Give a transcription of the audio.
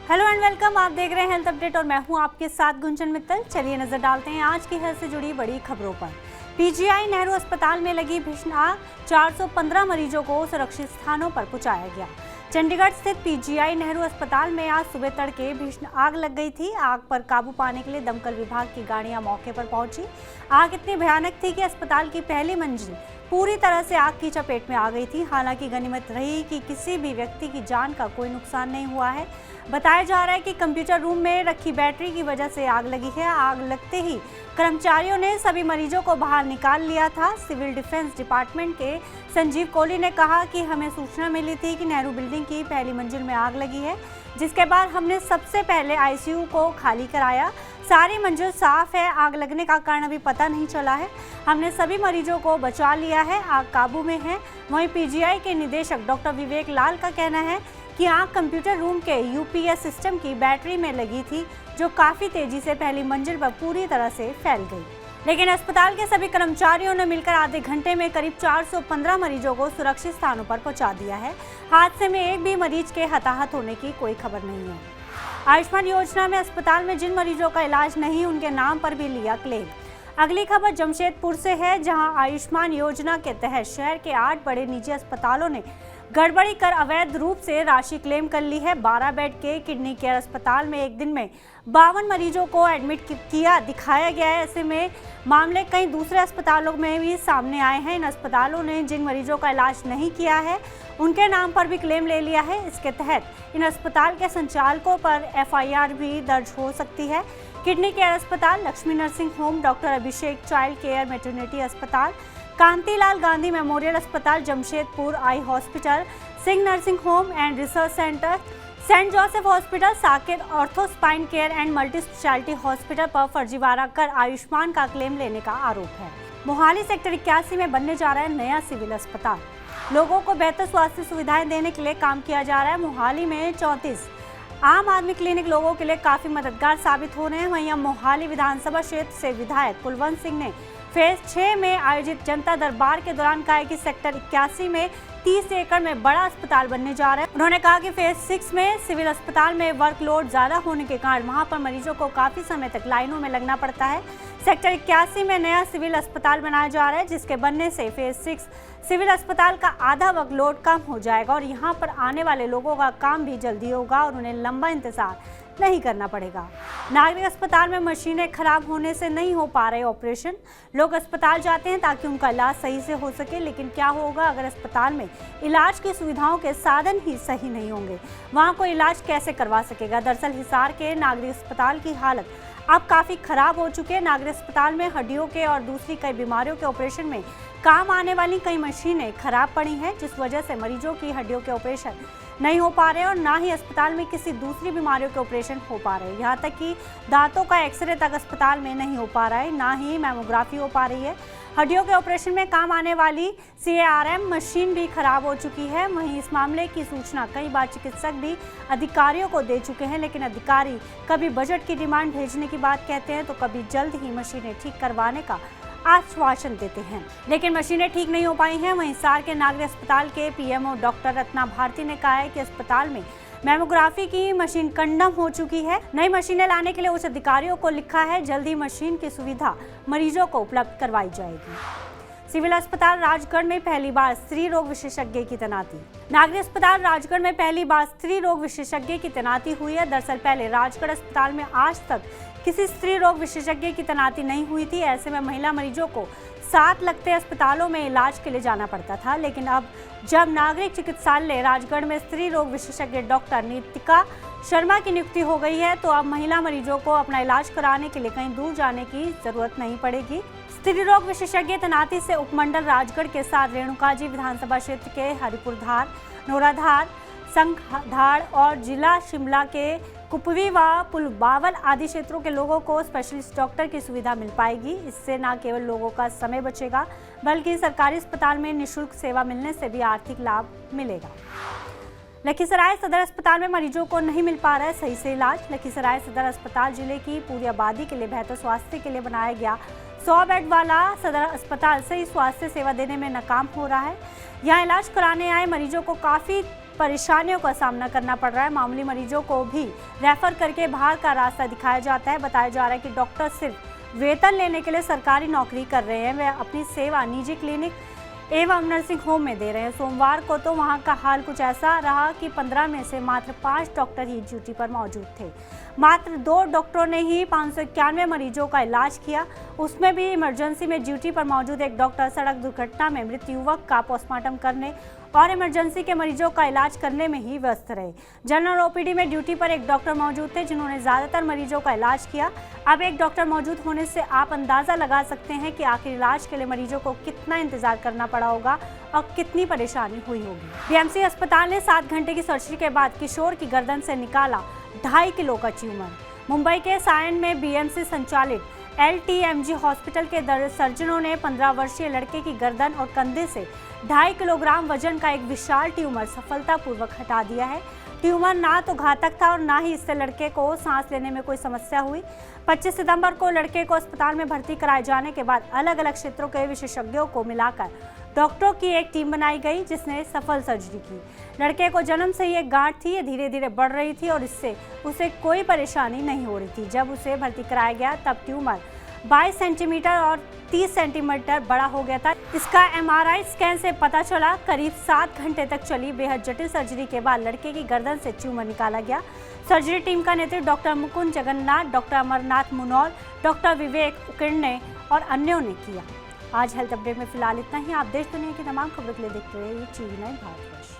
Hello and welcome. आप देख रहे हैं हेल्थ अपडेट और मैं हूं आपके साथ गुंजन मित्तल। चलिए नजर डालते हैं आज की हेल्थ से जुड़ी बड़ी खबरों पर। पीजीआई नेहरू अस्पताल में लगी भीषण आग, 415 मरीजों को सुरक्षित स्थानों पर पहुंचाया गया। चंडीगढ़ स्थित पीजीआई नेहरू अस्पताल में आज सुबह तड़के भीषण आग लग गई थी। आग पर काबू पाने के लिए दमकल विभाग की गाड़ियां मौके पर पहुंची। आग इतनी भयानक थी कि अस्पताल की पहली मंजिल पूरी तरह से आग की चपेट में आ गई थी। हालांकि गनीमत रही कि किसी भी व्यक्ति की जान का कोई नुकसान नहीं हुआ है। बताया जा रहा है कि कंप्यूटर रूम में रखी बैटरी की वजह से आग लगी है। आग लगते ही कर्मचारियों ने सभी मरीजों को बाहर निकाल लिया था। सिविल डिफेंस डिपार्टमेंट के संजीव कोहली ने कहा कि हमें सूचना मिली थी कि नेहरू बिल्डिंग की पहली मंजिल में आग लगी है, जिसके बाद हमने सबसे पहले आईसीयू को खाली कराया। सारी मंजिल साफ है। आग लगने का कारण अभी पता नहीं चला है। हमने सभी मरीजों को बचा लिया है। आग काबू में है। वहीं पीजीआई के निदेशक डॉक्टर विवेक लाल का कहना है कि आग कंप्यूटर रूम के यूपीएस सिस्टम की बैटरी में लगी थी, जो काफी तेजी से पहली मंजिल पर पूरी तरह से फैल गई। लेकिन अस्पताल के सभी कर्मचारियों ने मिलकर आधे घंटे में करीब 415 मरीजों को सुरक्षित स्थानों पर पहुंचा दिया है। हादसे में एक भी मरीज के हताहत होने की कोई खबर नहीं है। आयुष्मान योजना में अस्पताल में जिन मरीजों का इलाज नहीं, उनके नाम पर भी लिया क्लेम। अगली खबर जमशेदपुर से है, जहां आयुष्मान योजना के तहत शहर के 8 बड़े निजी अस्पतालों ने गड़बड़ी कर अवैध रूप से राशि क्लेम कर ली है। 12 बेड के किडनी केयर अस्पताल में एक दिन में 52 मरीजों को एडमिट किया दिखाया गया है। ऐसे में मामले कई दूसरे अस्पतालों में भी सामने आए हैं। इन अस्पतालों ने जिन मरीजों का इलाज नहीं किया है, उनके नाम पर भी क्लेम ले लिया है। इसके तहत इन अस्पताल के संचालकों पर एफआईआर भी दर्ज हो सकती है। किडनी केयर अस्पताल, Lakshmi nursing home, doctor Abhishek child care maternity अस्पताल, कांतिलाल गांधी मेमोरियल अस्पताल, Jamshedpur eye hospital, Singh nursing home and research centre, Saint Joseph hospital, Saket ortho spine care and multi speciality hospital पर फर्जीवाड़ा कर आयुष्मान का क्लेम लेने का आरोप है। मोहाली सेक्टर 81 में बनने जा रहा है नया सिविल अस्पताल। लोगों को बेहतर स्वास्थ्य सुविधाएं देने के लिए काम किया जा रहा है। मोहाली में 34 आम आदमी क्लिनिक लोगों के लिए काफी मददगार साबित हो रहे हैं। वहीं मोहाली विधानसभा क्षेत्र से विधायक कुलवंत सिंह ने फेज 6 में आयोजित जनता दरबार के दौरान कहा कि सेक्टर 81 में 30 एकड़ में बड़ा अस्पताल बनने जा रहा है। उन्होंने कहा कि फेज 6 में सिविल अस्पताल में वर्कलोड ज्यादा होने के कारण वहां पर मरीजों को काफी समय तक लाइनों में लगना पड़ता है। सेक्टर 81 में नया सिविल अस्पताल बनाया जा रहा है, जिसके बनने से फेज 6 सिविल अस्पताल का आधा वर्कलोड कम हो जाएगा और यहाँ पर आने वाले लोगों का काम भी जल्दी होगा और उन्हें लंबा इंतजार नहीं करना पड़ेगा। नागरिक अस्पताल में मशीनें खराब होने से नहीं हो पा रहे ऑपरेशन। लोग अस्पताल जाते हैं ताकि उनका इलाज सही से हो सके, लेकिन क्या होगा अगर अस्पताल में इलाज की सुविधाओं के साधन ही सही नहीं होंगे? वहां कोई इलाज कैसे करवा सकेगा? दरअसल हिसार के नागरिक अस्पताल की हालत अब काफ़ी खराब हो चुकी है। नागरिक अस्पताल में हड्डियों के और दूसरी कई बीमारियों के ऑपरेशन में काम आने वाली कई मशीनें खराब पड़ी हैं, जिस वजह से मरीजों की हड्डियों के ऑपरेशन नहीं हो पा रहे और ना ही अस्पताल में किसी दूसरी बीमारियों के ऑपरेशन हो पा रहे हैं। यहाँ तक कि दांतों का एक्सरे तक अस्पताल में नहीं हो पा रहा है, ना ही मैमोग्राफी हो पा रही है। हड्डियों के ऑपरेशन में काम आने वाली CARM मशीन भी खराब हो चुकी है। वहीं इस मामले की सूचना कई बार चिकित्सक भी अधिकारियों को दे चुके हैं, लेकिन अधिकारी कभी बजट की डिमांड भेजने की बात कहते हैं तो कभी जल्द ही मशीनें ठीक करवाने का आश्वासन देते हैं, लेकिन मशीनें ठीक नहीं हो पाई हैं। वहीं हिसार के नागरिक अस्पताल के PMO डॉक्टर रत्ना भारती ने कहा है कि अस्पताल में मैमोग्राफी की मशीन कंडम हो चुकी है। नई मशीनें लाने के लिए उच्च अधिकारियों को लिखा है। जल्दी मशीन की सुविधा मरीजों को उपलब्ध करवाई जाएगी। सिविल अस्पताल राजगढ़ में पहली बार स्त्री रोग विशेषज्ञ की तैनाती। नागरिक अस्पताल राजगढ़ में पहली बार स्त्री रोग विशेषज्ञ की तैनाती हुई है। दरअसल पहले राजगढ़ अस्पताल में आज तक किसी स्त्री रोग विशेषज्ञ की तैनाती नहीं हुई थी। ऐसे में महिला मरीजों को साथ लगते अस्पतालों में इलाज के लिए जाना पड़ता था, लेकिन अब जब नागरिक चिकित्सालय राजगढ़ में स्त्री रोग विशेषज्ञ डॉक्टर नीतिका शर्मा की नियुक्ति हो गई है, तो अब महिला मरीजों को अपना इलाज कराने के लिए कहीं दूर जाने की जरूरत नहीं पड़ेगी। स्त्री रोग विशेषज्ञ तैनाती से उपमंडल राजगढ़ के साथ रेणुकाजी विधानसभा क्षेत्र के हरिपुरधार, नोराधार, संघधार और जिला शिमला के कुपवी व पुलबावल आदि क्षेत्रों के लोगों को स्पेशलिस्ट डॉक्टर की सुविधा मिल पाएगी। इससे न केवल लोगों का समय बचेगा, बल्कि सरकारी अस्पताल में निःशुल्क सेवा मिलने से भी आर्थिक लाभ मिलेगा। लखीसराय सदर अस्पताल में मरीजों को नहीं मिल पा रहा है सही से इलाज। लखीसराय सदर अस्पताल जिले की पूरी आबादी के लिए बेहतर स्वास्थ्य के लिए बनाया गया 100 बेड वाला सदर अस्पताल सही स्वास्थ्य सेवा देने में नाकाम हो रहा है। यहाँ इलाज कराने आए मरीजों को काफ़ी परेशानियों का सामना करना पड़ रहा है। मामूली मरीजों को भी रेफर करके बाहर का रास्ता दिखाया जाता है। बताया जा रहा है कि डॉक्टर सिर्फ वेतन लेने के लिए सरकारी नौकरी कर रहे हैं, वे अपनी सेवा निजी क्लिनिक एवं नर्सिंग होम में दे रहे हैं। सोमवार को तो वहां का हाल कुछ ऐसा रहा कि 15 में से मात्र 5 डॉक्टर ही ड्यूटी पर मौजूद थे। मात्र 2 डॉक्टरों ने ही 591 मरीजों का इलाज किया, उसमें भी इमरजेंसी में ड्यूटी पर मौजूद एक डॉक्टर सड़क दुर्घटना में मृत युवक का पोस्टमार्टम करने और इमरजेंसी के मरीजों का इलाज करने में ही व्यस्त रहे। जनरल ओपीडी में ड्यूटी पर एक डॉक्टर मौजूद थे जिन्होंने ज्यादातर मरीजों का इलाज किया। अब एक डॉक्टर मौजूद होने से आप अंदाजा लगा सकते हैं कि आखिर इलाज के लिए मरीजों को कितना इंतजार करना पड़ा होगा और कितनी परेशानी हुई होगी। बीएमसी अस्पताल ने 7 घंटे की सर्जरी के बाद किशोर की गर्दन से निकाला 2.5 किलो का ट्यूमर। मुंबई के सायन में बीएमसी संचालित LTMG हॉस्पिटल के सर्जनों ने 15 वर्षीय लड़के की गर्दन और कंधे से 2.5 किलोग्राम वजन का एक विशाल ट्यूमर सफलतापूर्वक हटा दिया है। ट्यूमर ना तो घातक था और ना ही इससे लड़के को सांस लेने में कोई समस्या हुई। 25 सितंबर को लड़के को अस्पताल में भर्ती कराए जाने के बाद अलग अलग क्षेत्रों के विशेषज्ञों को मिलाकर डॉक्टरों की एक टीम बनाई गई जिसने सफल सर्जरी की। लड़के को जन्म से ही एक गांठ थी, ये धीरे धीरे बढ़ रही थी और इससे उसे कोई परेशानी नहीं हो रही थी। जब उसे भर्ती कराया गया तब ट्यूमर 22 सेंटीमीटर और 30 सेंटीमीटर बड़ा हो गया था। इसका MRI स्कैन से पता चला। करीब 7 घंटे तक चली बेहद जटिल सर्जरी के बाद लड़के की गर्दन से ट्यूमर निकाला गया। सर्जरी टीम का नेतृत्व doctor Mukund Jagannath, doctor Amarnath Munaul, doctor Vivek Ukirne और अन्यों ने किया। आज हेल्थ अपडेट में फिलहाल इतना ही। आप देश दुनिया की तमाम खबरों के लिए देखते रहिए TV9 भारतवर्ष।